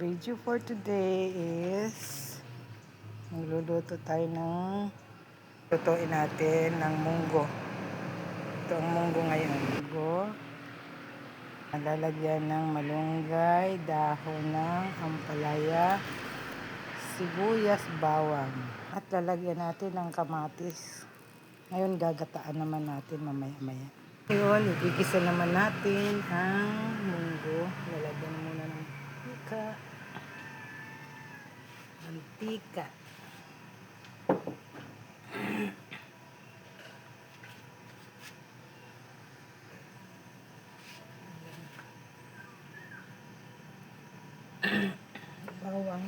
Video for today is magluluto tayo ng lutuin natin ng munggo. Ito ang munggo ngayon. Munggo. Lalagyan ng malunggay, dahon ng ampalaya, sibuyas, bawang. At lalagyan natin ng kamatis. Ngayon gagataan naman natin mamaya-maya. Ngayon, igigisa naman natin ang munggo. Lalagyan muna ng mantika. Bawang.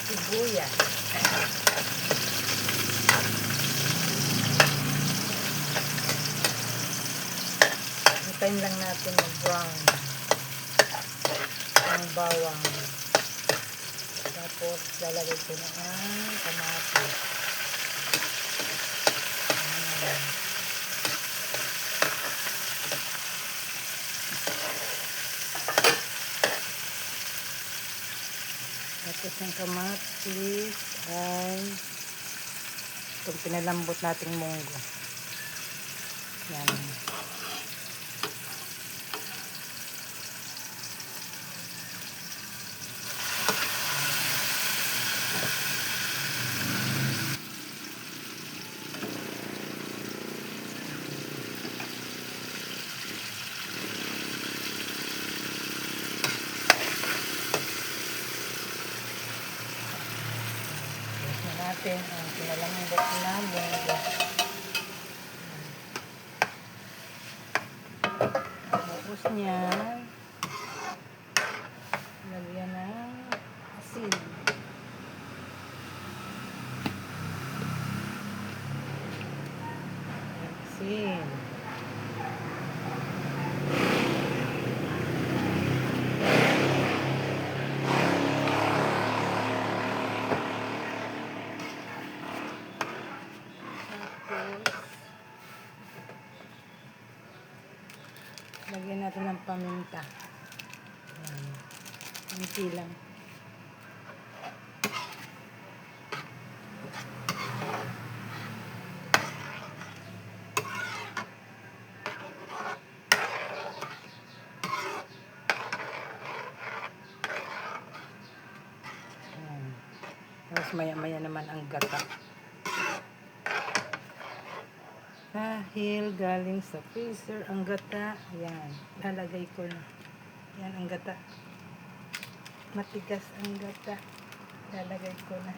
Sibuyas. Hintayin lang natin mag-brown ang bawang. Tapos lalagay ko na ang kamatis. Tapos ang kamatis ay itong pinalambot nating munggo. Yan. Natin ang pinalambot na munggo. Tapos niyan, lagyan ng asin. Asin. Lagyan natin ng paminta. Kunti lang. Tapos maya-maya naman ang gata. Dahil galing sa freezer ang gata, ayan, lalagay ko na. Yan ang gata. Matigas ang gata. Lalagay ko na.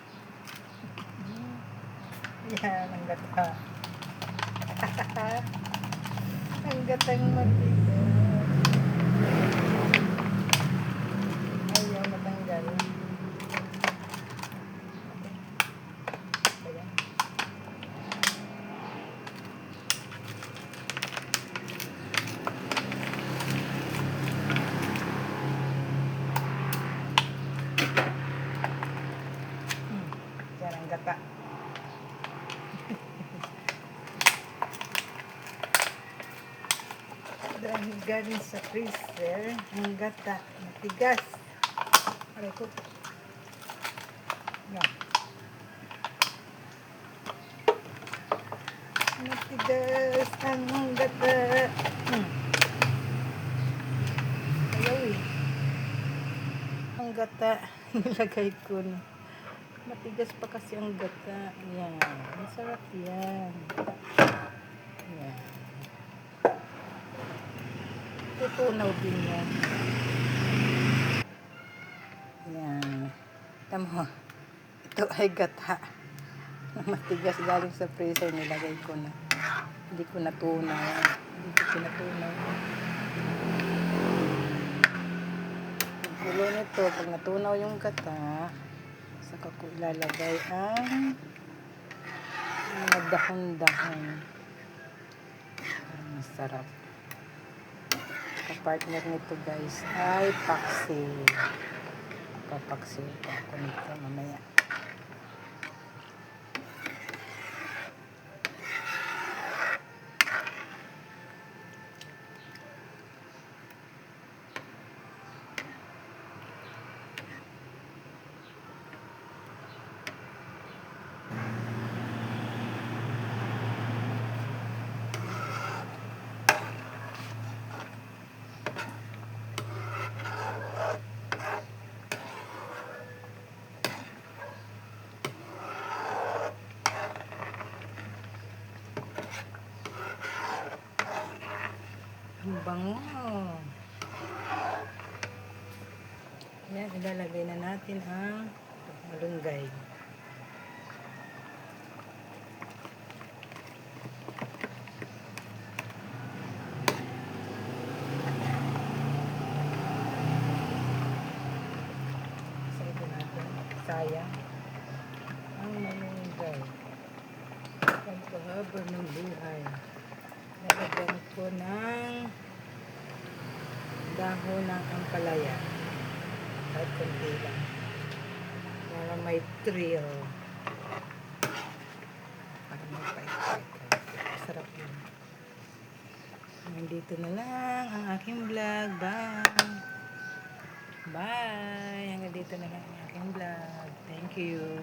Yan ang gata. Ang gatang matigas. Ayaw matanggal. Ayan. Yan ang gata. Dahil galing sa freezer, ang gata, matigas. Aray ko. Yan. Matigas ang gata. Ayaw eh. Ang gata, nilagay ko na. Matigas pa kasi ang gata. Yan. Masarap yan. Yan. Tutunaw din yan. Yan. Tama. Ito ay gata. Matigas galing sa freezer. Nilagay ko na. Hindi ko natunaw. Hindi ko pinatunaw. Gulo nito. Pag natunaw yung gata, saka ko ilalagay ang mga dahon-dahon. Masarap. Kapartner nito guys ay paksi. Papaksil ko ako nito mamaya. bango. Yan, ilalagay na natin ang malunggay. Sa ito natin, sayang ang malunggay. Ang pahaba ng buhay. Lalagyan ko ng dahon ng ampalaya. Kahit konti lang. Para may thrill. Para may pait-pait. Sarap yun. Nandito na lang ang aking vlog. Bye! Bye! Hanggang dito na lang ang aking vlog. Thank you.